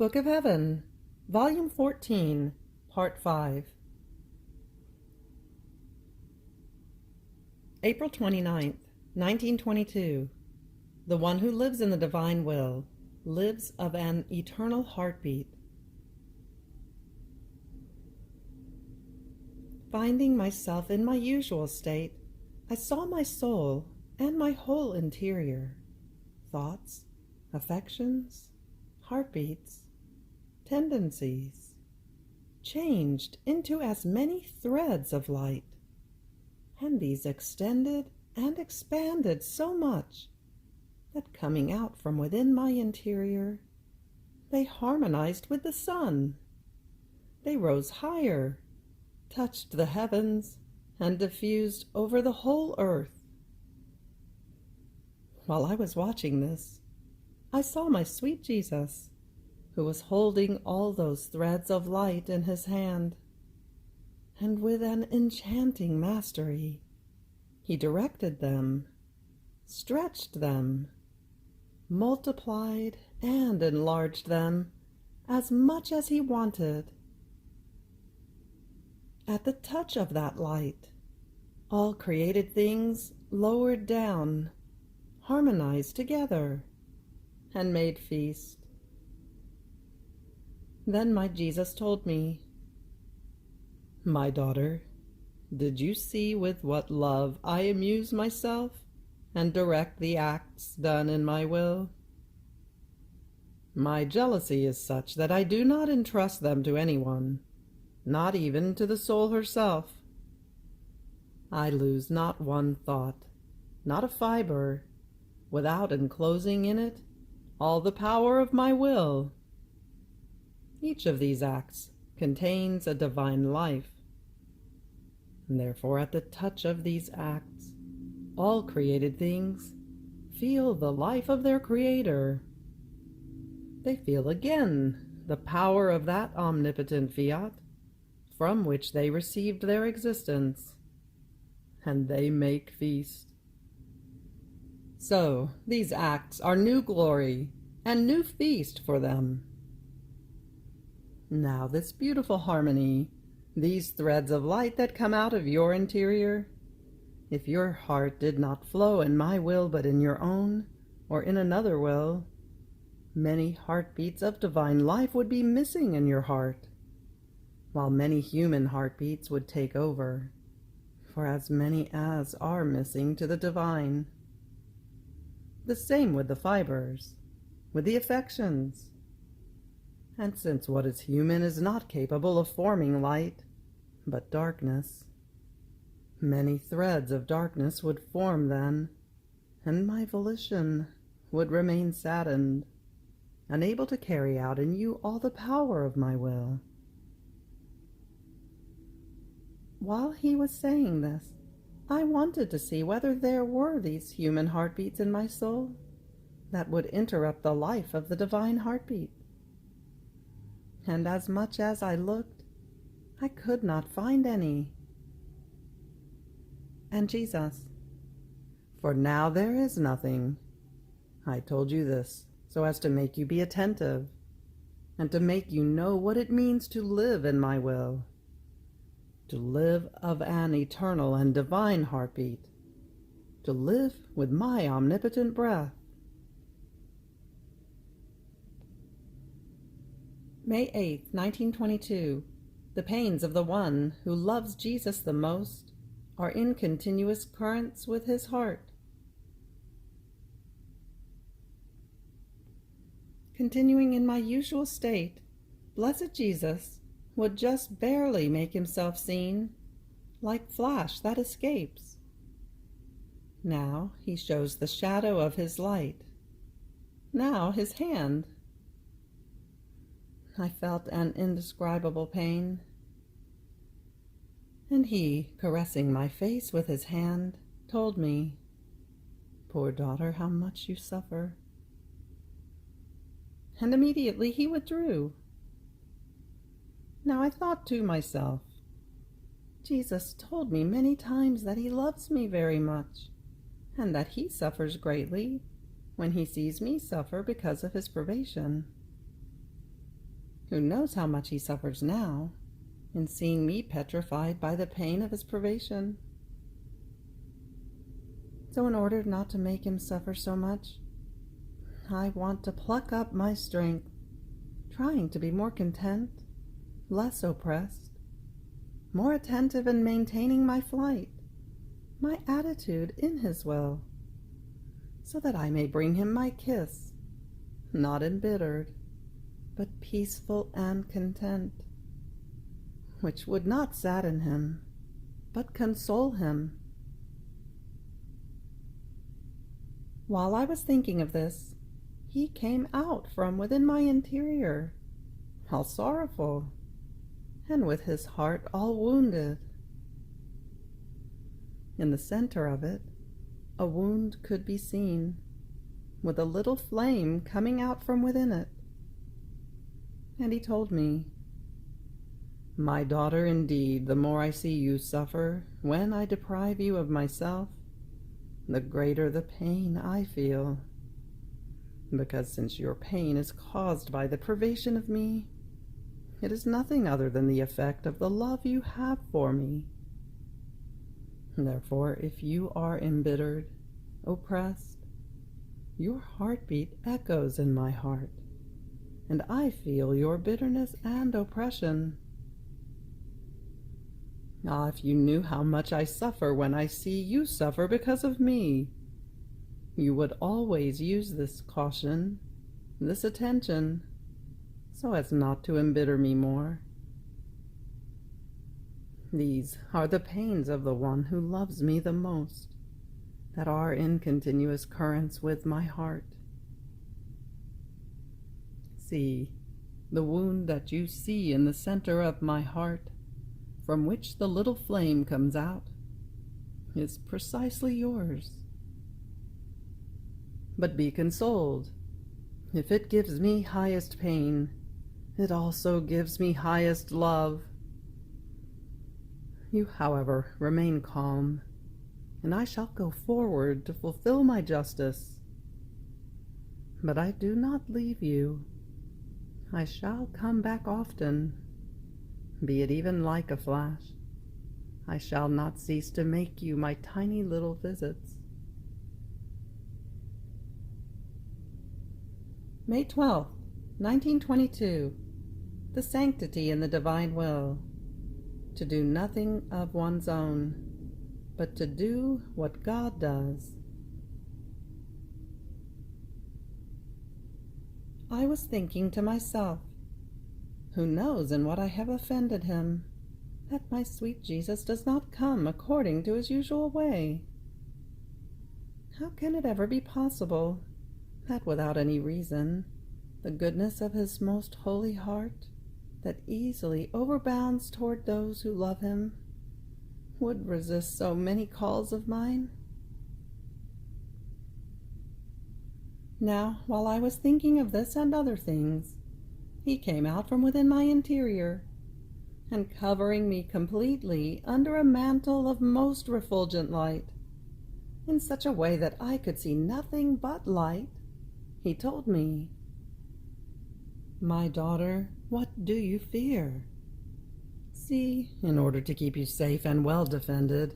Book of Heaven, Volume 14, Part 5. April 29th, 1922. The one who lives in the divine will lives of an eternal heartbeat. Finding myself in my usual state, I saw my soul and my whole interior, thoughts, affections, heartbeats, tendencies, changed into as many threads of light, and these extended and expanded so much that coming out from within my interior, they harmonized with the sun. They rose higher, touched the heavens, and diffused over the whole earth. While I was watching this, I saw my sweet Jesus, who was holding all those threads of light in his hand, and with an enchanting mastery, he directed them, stretched them, multiplied and enlarged them as much as he wanted. At the touch of that light, all created things lowered down, harmonized together, and made feast. Then my Jesus told me, "My daughter, did you see with what love I amuse myself and direct the acts done in my will? My jealousy is such that I do not entrust them to anyone, not even to the soul herself. I lose not one thought, not a fiber, without enclosing in it all the power of my will. Each of these acts contains a divine life, and therefore at the touch of these acts, all created things feel the life of their Creator. They feel again the power of that omnipotent Fiat from which they received their existence, and they make feast. So these acts are new glory and new feast for them. Now this beautiful harmony, these threads of light that come out of your interior, if your heart did not flow in my will but in your own, or in another will, many heartbeats of divine life would be missing in your heart, while many human heartbeats would take over, for as many as are missing to the divine. The same with the fibers, with the affections. And since what is human is not capable of forming light, but darkness, many threads of darkness would form then, and my volition would remain saddened, unable to carry out in you all the power of my will." While he was saying this, I wanted to see whether there were these human heartbeats in my soul that would interrupt the life of the divine heartbeat. And as much as I looked, I could not find any. And Jesus, "For now there is nothing. I told you this so as to make you be attentive, and to make you know what it means to live in my will, to live of an eternal and divine heartbeat, to live with my omnipotent breath." May 8th, 1922. The pains of the one who loves Jesus the most are in continuous currents with his heart. Continuing in my usual state, blessed Jesus would just barely make himself seen, like flash that escapes. Now he shows the shadow of his light, now his hand. I felt an indescribable pain, and he, caressing my face with his hand, told me, "Poor daughter, how much you suffer." And immediately he withdrew. Now I thought to myself, Jesus told me many times that he loves me very much, and that he suffers greatly when he sees me suffer because of his privation. who knows how much he suffers now in seeing me petrified by the pain of his privation. So in order not to make him suffer so much, I want to pluck up my strength, trying to be more content, less oppressed, more attentive in maintaining my flight, my attitude in his will, so that I may bring him my kiss, not embittered, but peaceful and content, which would not sadden him, but console him. While I was thinking of this, he came out from within my interior, all sorrowful, and with his heart all wounded. In the center of it, a wound could be seen, with a little flame coming out from within it. And he told me, "My daughter, indeed, the more I see you suffer when I deprive you of myself, the greater the pain I feel. Because since your pain is caused by the privation of me, it is nothing other than the effect of the love you have for me. Therefore, if you are embittered, oppressed, your heartbeat echoes in my heart, and I feel your bitterness and oppression. Ah, if you knew how much I suffer when I see you suffer because of me, you would always use this caution, this attention, so as not to embitter me more. These are the pains of the one who loves me the most, that are in continuous currents with my heart. See, the wound that you see in the center of my heart, from which the little flame comes out, is precisely yours. But be consoled. If it gives me highest pain, it also gives me highest love. You, however, remain calm, and I shall go forward to fulfill my justice. But I do not leave you. I shall come back often, be it even like a flash. I shall not cease to make you my tiny little visits. May 12th, 1922. The sanctity in the divine will. To do nothing of one's own, but to do what God does. I was thinking to myself, who knows in what I have offended him, that my sweet Jesus does not come according to his usual way? How can it ever be possible that without any reason, the goodness of his most holy heart, that easily overbounds toward those who love him, would resist so many calls of mine? Now, while I was thinking of this and other things, he came out from within my interior, and covering me completely under a mantle of most refulgent light, in such a way that I could see nothing but light, he told me, "My daughter, what do you fear? See, in order to keep you safe and well defended,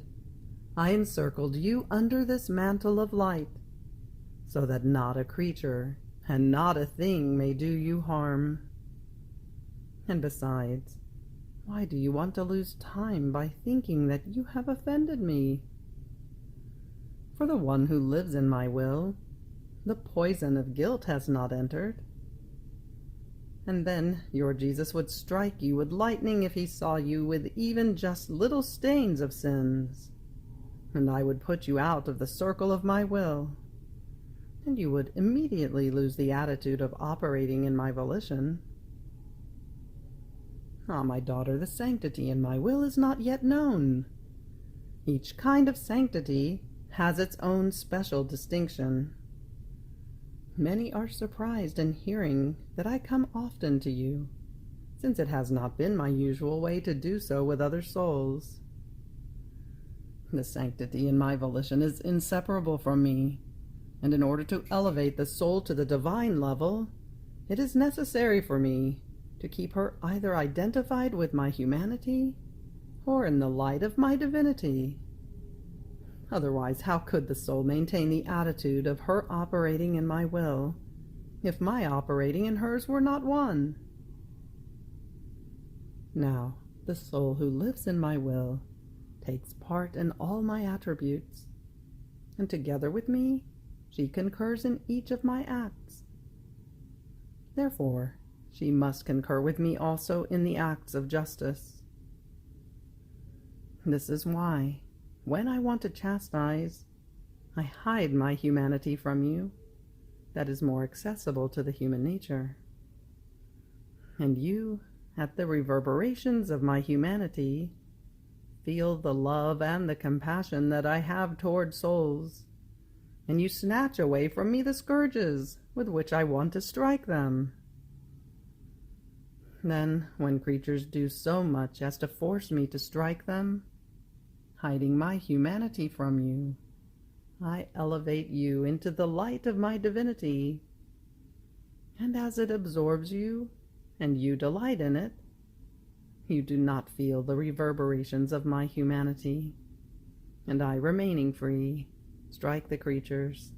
I encircled you under this mantle of light, so that not a creature and not a thing may do you harm. And besides, why do you want to lose time by thinking that you have offended me? For the one who lives in my will, the poison of guilt has not entered. And then your Jesus would strike you with lightning if he saw you with even just little stains of sins, and I would put you out of the circle of my will, and you would immediately lose the attitude of operating in my volition. Ah, my daughter, the sanctity in my will is not yet known. Each kind of sanctity has its own special distinction. Many are surprised in hearing that I come often to you, since it has not been my usual way to do so with other souls. The sanctity in my volition is inseparable from me, and in order to elevate the soul to the divine level, it is necessary for me, to keep her either identified with my humanity or in the light of my divinity. Otherwise, how could the soul maintain the attitude of her operating in my will, if my operating in hers were not one? Now, the soul who lives in my will takes part in all my attributes, and together with me, she concurs in each of my acts. Therefore, she must concur with me also in the acts of justice. This is why, when I want to chastise, I hide my humanity from you, that is more accessible to the human nature. And you, at the reverberations of my humanity, feel the love and the compassion that I have toward souls, and you snatch away from me the scourges with which I want to strike them. Then, when creatures do so much as to force me to strike them, hiding my humanity from you, I elevate you into the light of my divinity, and as it absorbs you, and you delight in it, you do not feel the reverberations of my humanity, and I, remaining free, strike the creatures.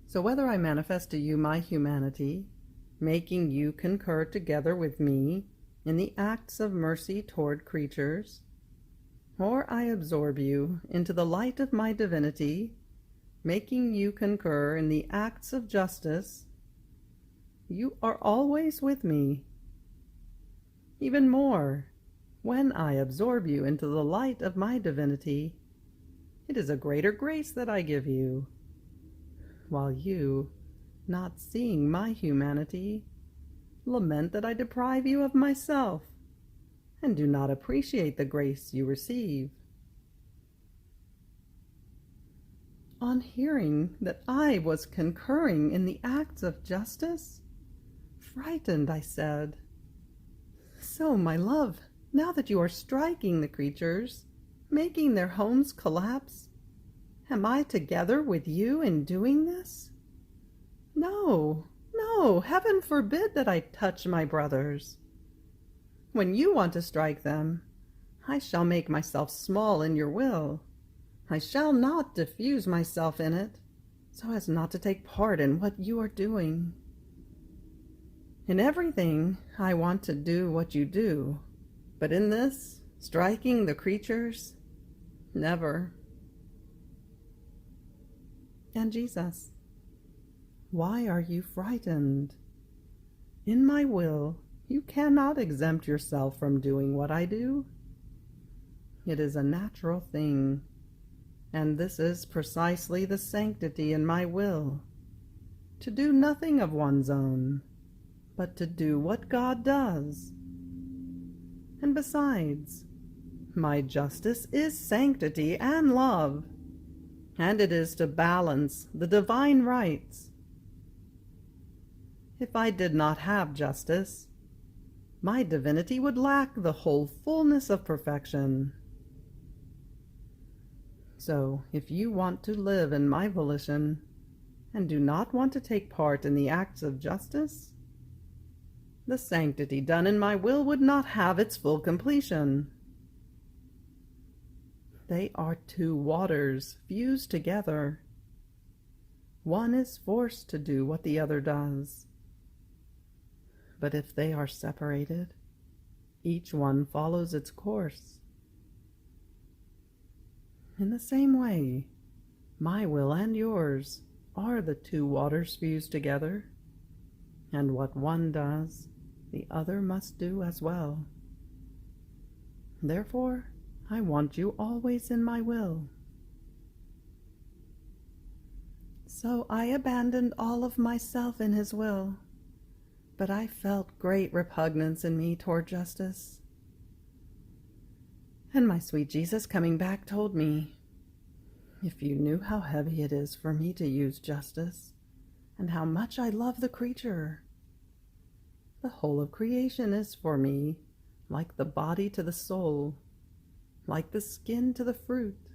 So whether I manifest to you my humanity, making you concur together with me in the acts of mercy toward creatures, or I absorb you into the light of my divinity, making you concur in the acts of justice, you are always with me. Even more, when I absorb you into the light of my divinity, it is a greater grace that I give you, while you, not seeing my humanity, lament that I deprive you of myself, and do not appreciate the grace you receive. On hearing that I was concurring in the acts of justice, frightened, I said, "So, my love, now that you are striking the creatures, making their homes collapse, am I together with you in doing this? No, no, heaven forbid that I touch my brothers. When you want to strike them, I shall make myself small in your will. I shall not diffuse myself in it, so as not to take part in what you are doing. In everything, I want to do what you do, but in this, striking the creatures, never." And Jesus, why are you frightened? In my will, you cannot exempt yourself from doing what I do. It is a natural thing, and this is precisely the sanctity in my will, to do nothing of one's own, but to do what God does. And besides, my justice is sanctity and love, and it is to balance the divine rights. If I did not have justice, my divinity would lack the whole fullness of perfection. So, if you want to live in my volition, and do not want to take part in the acts of justice, the sanctity done in my will would not have its full completion. They are two waters fused together. One is forced to do what the other does. But if they are separated, each one follows its course. In the same way, my will and yours are the two waters fused together, and what one does, the other must do as well. Therefore, I want you always in my will. So I abandoned all of myself in his will, but I felt great repugnance in me toward justice. And my sweet Jesus coming back told me, "If you knew how heavy it is for me to use justice, and how much I love the creature. The whole of creation is for me like the body to the soul, like the skin to the fruit.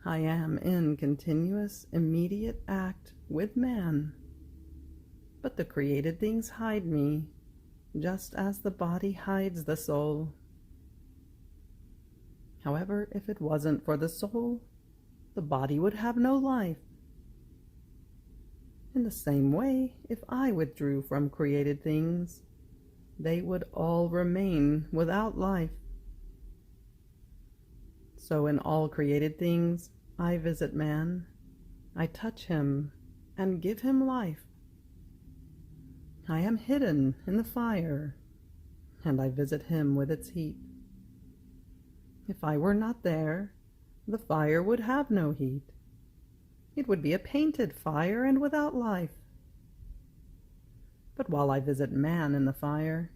I am in continuous, immediate act with man. but the created things hide me, just as the body hides the soul. However, if it wasn't for the soul, the body would have no life. In the same way, if I withdrew from created things, they would all remain without life. So in all created things, I visit man, I touch him, and give him life. I am hidden in the fire, and I visit him with its heat. If I were not there, the fire would have no heat. It would be a painted fire and without life. But while I visit man in the fire,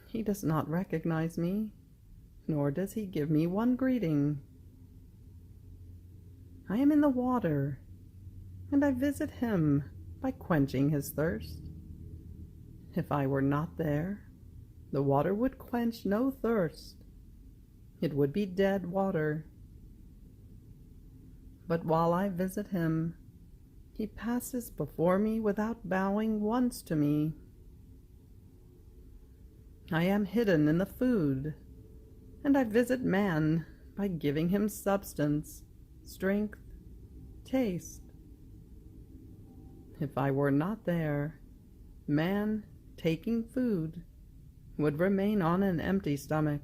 he does not recognize me, nor does he give me one greeting. I am in the water, and I visit him by quenching his thirst. If I were not there, the water would quench no thirst. It would be dead water. But while I visit him, he passes before me without bowing once to me. I am hidden in the food, and I visit man by giving him substance, strength, taste. If I were not there, man, taking food, would remain on an empty stomach.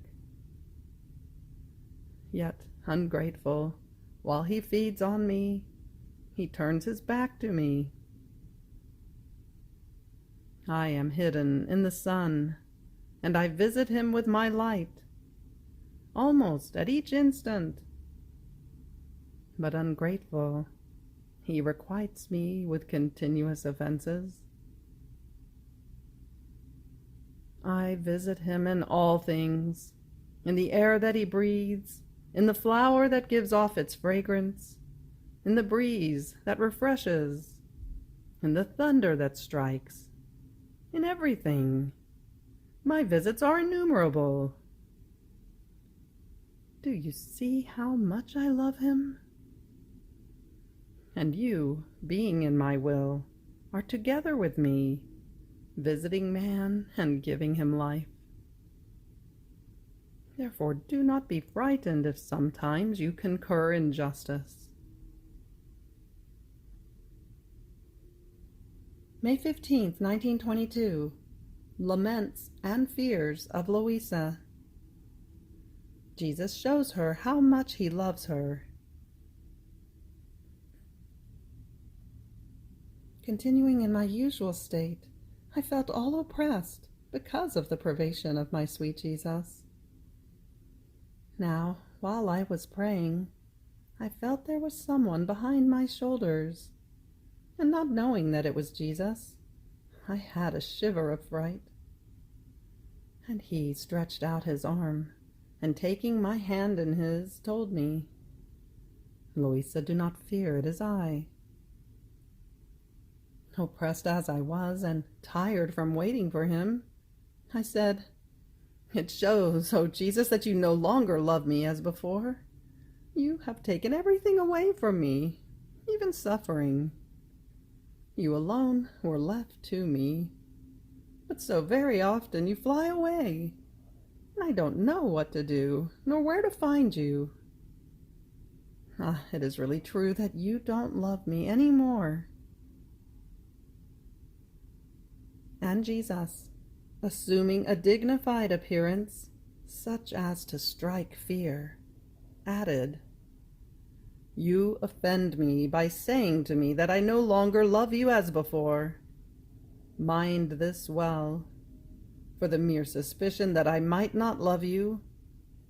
Yet, ungrateful, while he feeds on me, he turns his back to me. I am hidden in the sun, and I visit him with my light, almost at each instant. But ungrateful, he requites me with continuous offenses. I visit him in all things, in the air that he breathes, in the flower that gives off its fragrance, in the breeze that refreshes, in the thunder that strikes, in everything. My visits are innumerable. Do you see how much I love him? And you, being in my will, are together with me, visiting man and giving him life. Therefore, do not be frightened if sometimes you concur in justice. May 15th, 1922. Laments and Fears of Luisa. Jesus shows her how much he loves her. Continuing in my usual state, I felt all oppressed because of the privation of my sweet Jesus. Now, while I was praying, I felt there was someone behind my shoulders, and not knowing that it was Jesus, I had a shiver of fright. And he stretched out his arm, and taking my hand in his, told me, "Luisa, do not fear, it is I." Oppressed as I was, and tired from waiting for him, I said, "It shows, O Jesus, that you no longer love me as before. You have taken everything away from me, even suffering. You alone were left to me. But so very often you fly away, and I don't know what to do, nor where to find you. Ah, it is really true that you don't love me any more." And Jesus, assuming a dignified appearance, such as to strike fear, added, "You offend me by saying to me that I no longer love you as before. Mind this well, for the mere suspicion that I might not love you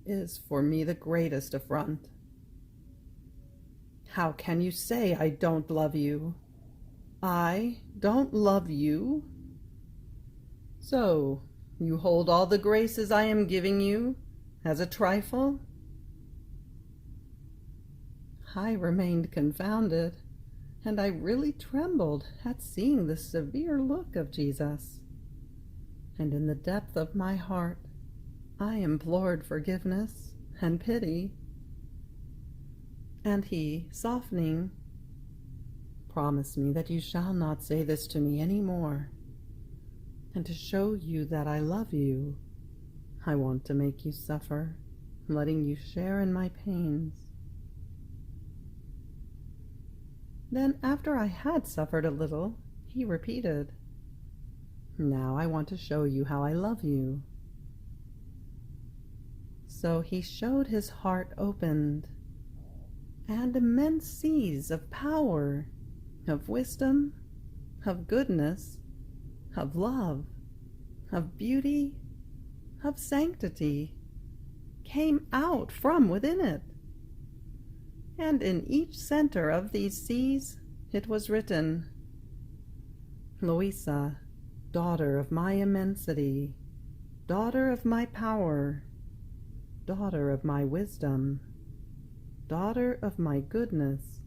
is for me the greatest affront. How can you say I don't love you? I don't love you? So, you hold all the graces I am giving you as a trifle?" I remained confounded, and I really trembled at seeing the severe look of Jesus. And in the depth of my heart, I implored forgiveness and pity. And he, softening, Promise me that you shall not say this to me any more. And to show you that I love you, I want to make you suffer, letting you share in my pains. Then, after I had suffered a little, he repeated, Now I want to show you how I love you. So he showed his heart opened, and immense seas of power, of wisdom, of goodness, of love, of beauty, of sanctity, came out from within it. And in each center of these seas it was written, Luisa, daughter of my immensity, daughter of my power, daughter of my wisdom, daughter of my goodness,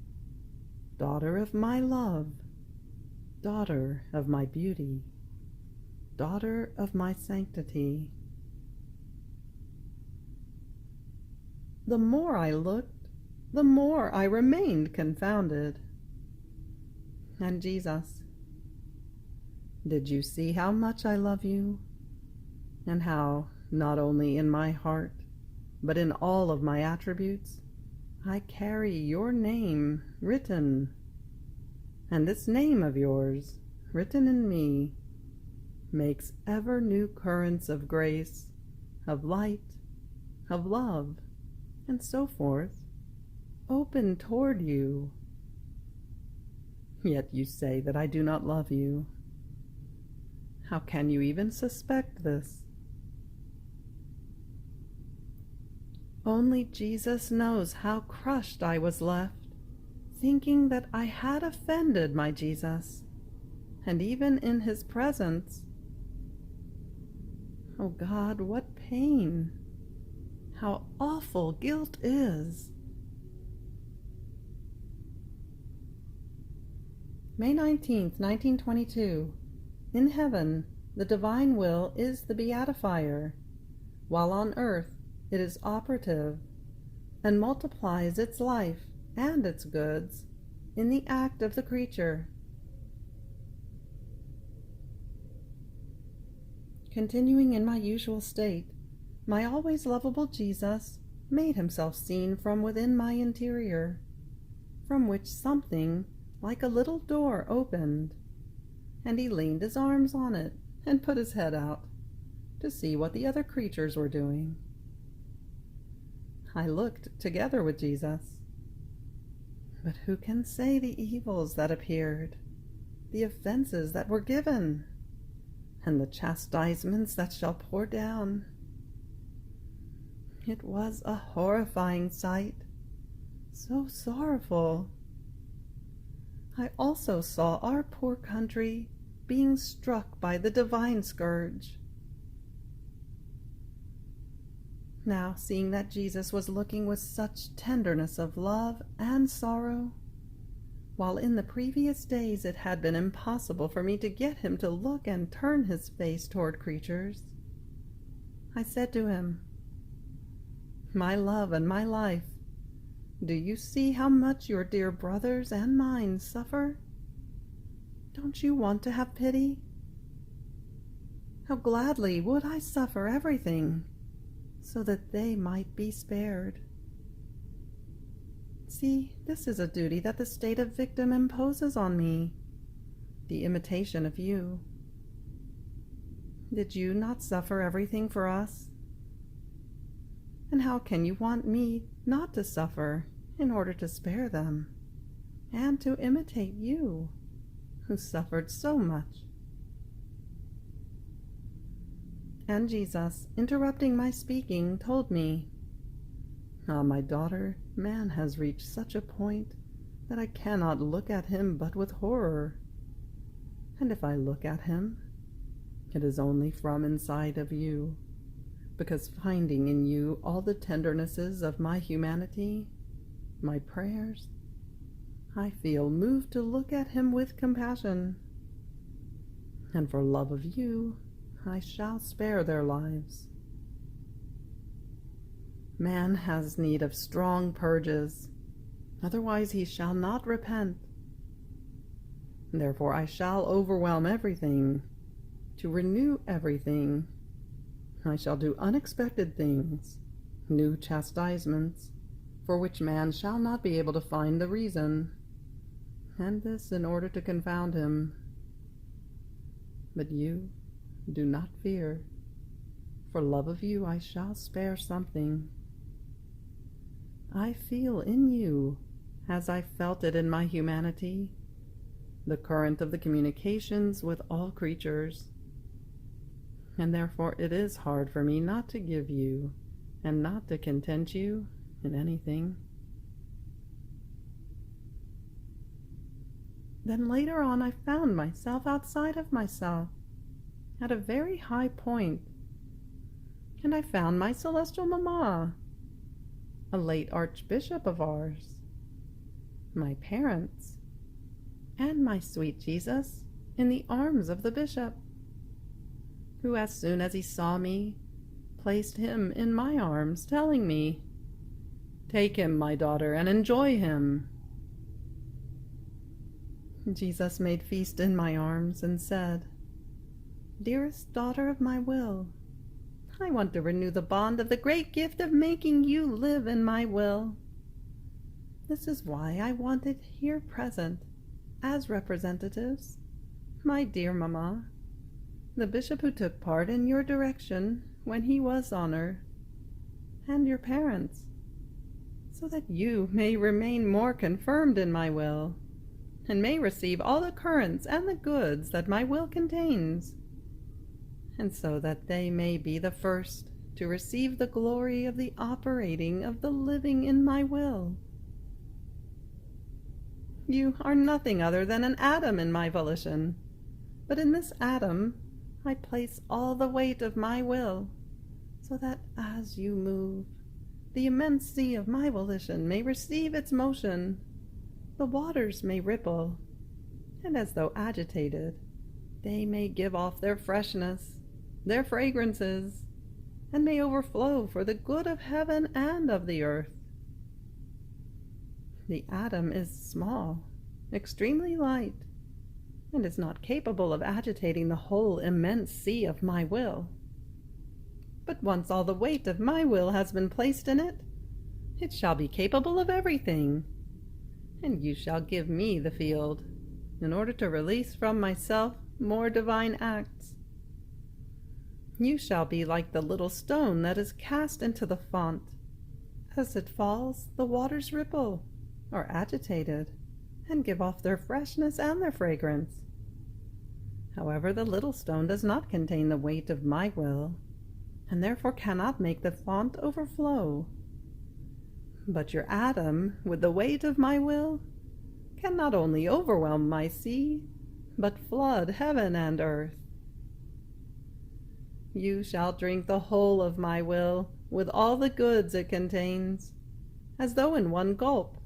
daughter of my love, daughter of my beauty, daughter of my sanctity. The more I looked, the more I remained confounded. And Jesus, did you see how much I love you, and how, not only in my heart, but in all of my attributes, I carry your name written, and this name of yours, written in me, makes ever new currents of grace, of light, of love, and so forth, open toward you. Yet you say that I do not love you. How can you even suspect this? Only Jesus knows how crushed I was left, thinking that I had offended my Jesus, and even in his presence. Oh God, what pain! How awful guilt is! May 19th, 1922. In heaven, the divine will is the beatifier, while on earth it is operative, and multiplies its life and its goods in the act of the creature. Continuing in my usual state, my always lovable Jesus made himself seen from within my interior, from which something like a little door opened, and he leaned his arms on it and put his head out to see what the other creatures were doing. I looked together with Jesus. But who can say the evils that appeared, the offenses that were given, and the chastisements that shall pour down? It was a horrifying sight, so sorrowful. I also saw our poor country being struck by the divine scourge. Now, seeing that Jesus was looking with such tenderness of love and sorrow, while in the previous days it had been impossible for me to get him to look and turn his face toward creatures, I said to him, My love and my life, do you see how much your dear brothers and mine suffer? Don't you want to have pity? How gladly would I suffer everything, so that they might be spared. See, this is a duty that the state of victim imposes on me, the imitation of you. Did you not suffer everything for us? And how can you want me not to suffer in order to spare them, and to imitate you, who suffered so much? And Jesus, interrupting my speaking, told me, Ah, my daughter, man has reached such a point that I cannot look at him but with horror. And if I look at him, it is only from inside of you, because finding in you all the tendernesses of my humanity, my prayers, I feel moved to look at him with compassion. And for love of you, I shall spare their lives. Man has need of strong purges, otherwise he shall not repent. Therefore I shall overwhelm everything, to renew everything. I shall do unexpected things, new chastisements, for which man shall not be able to find the reason, and this in order to confound him. But you, do not fear. For love of you I shall spare something. I feel in you, as I felt it in my humanity, the current of the communications with all creatures, and therefore it is hard for me not to give you, and not to content you in anything. Then later on I found myself outside of myself, at a very high point, and I found my celestial mamma, a late archbishop of ours, my parents, and my sweet Jesus in the arms of the bishop, who as soon as he saw me, placed him in my arms, telling me, "Take him, my daughter, and enjoy him." Jesus made feast in my arms and said, "Dearest daughter of my will, I want to renew the bond of the great gift of making you live in my will. This is why I wanted here present, as representatives, my dear mamma, the bishop who took part in your direction when he was on earth, and your parents, so that you may remain more confirmed in my will, and may receive all the currents and the goods that my will contains, and so that they may be the first to receive the glory of the operating of the living in my will. You are nothing other than an atom in my volition, but in this atom I place all the weight of my will, so that as you move, the immense sea of my volition may receive its motion, the waters may ripple, and as though agitated, they may give off their freshness, their fragrances, and may overflow for the good of heaven and of the earth. The atom is small, extremely light, and is not capable of agitating the whole immense sea of my will. But once all the weight of my will has been placed in it, it shall be capable of everything, and you shall give me the field, in order to release from myself more divine acts. You shall be like the little stone that is cast into the font. As it falls, the waters ripple, are agitated, and give off their freshness and their fragrance. However, the little stone does not contain the weight of my will, and therefore cannot make the font overflow. But your atom, with the weight of my will, can not only overwhelm my sea, but flood heaven and earth. You shall drink the whole of my will, with all the goods it contains, as though in one gulp,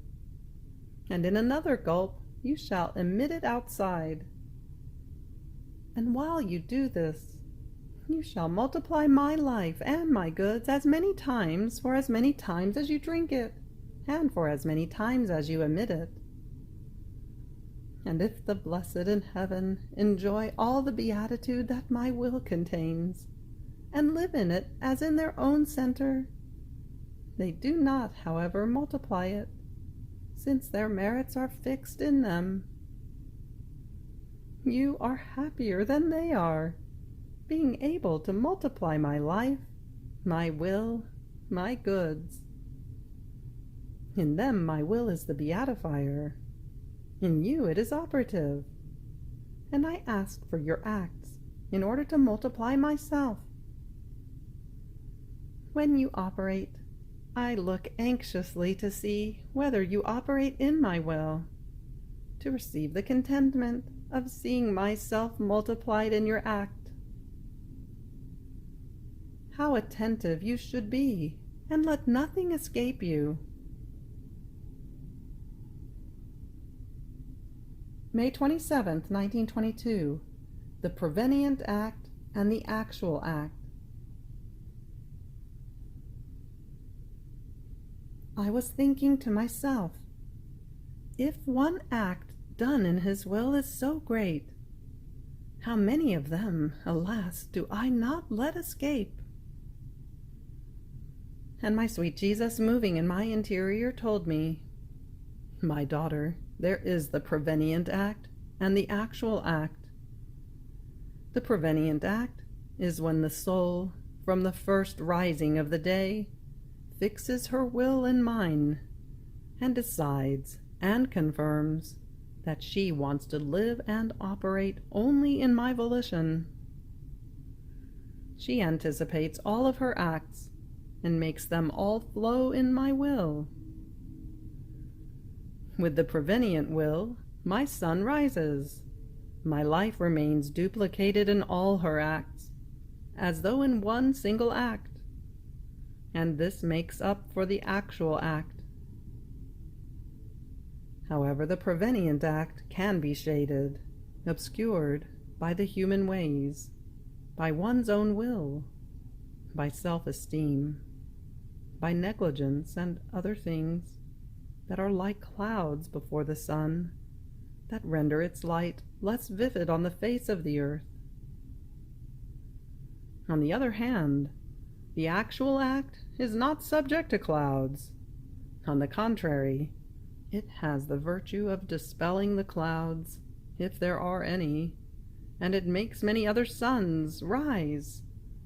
and in another gulp you shall emit it outside. And while you do this, you shall multiply my life and my goods as many times for as many times as you drink it, and for as many times as you emit it. And if the blessed in heaven enjoy all the beatitude that my will contains, and live in it as in their own center, they do not, however, multiply it, since their merits are fixed in them. You are happier than they are, being able to multiply my life, my will, my goods. In them my will is the beatifier, in you it is operative, and I ask for your acts in order to multiply myself. When you operate, I look anxiously to see whether you operate in my will, to receive the contentment of seeing myself multiplied in your act. How attentive you should be, and let nothing escape you. May 27th, 1922. The Prevenient Act and the Actual Act. I was thinking to myself, if one act done in his will is so great. How many of them, alas, do I not let escape? And my sweet Jesus, moving in my interior, told me, "My daughter, there is the prevenient act and the actual act. The prevenient act is when the soul, from the first rising of the day, fixes her will in mine, and decides and confirms that she wants to live and operate only in my volition. She anticipates all of her acts and makes them all flow in my will. With the prevenient will, my sun rises. My life remains duplicated in all her acts, as though in one single act, and this makes up for the actual act. However, the prevenient act can be shaded, obscured by the human ways, by one's own will, by self-esteem, by negligence and other things that are like clouds before the sun, that render its light less vivid on the face of the earth. On the other hand, the actual act is not subject to clouds. On the contrary, it has the virtue of dispelling the clouds, if there are any, and it makes many other suns rise,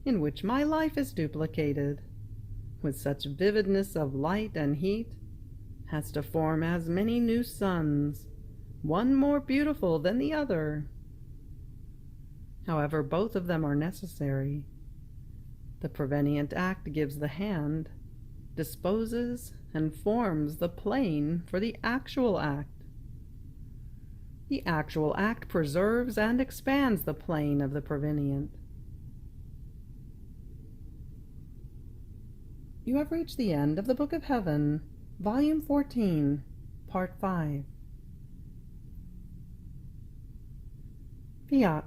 in which my life is duplicated, with such vividness of light and heat, as to form as many new suns, one more beautiful than the other. However, both of them are necessary. The prevenient act gives the hand, disposes and forms the plane for the actual act. The actual act preserves and expands the plane of the prevenient. You have reached the end of the Book of Heaven, Volume 14, Part 5. Fiat.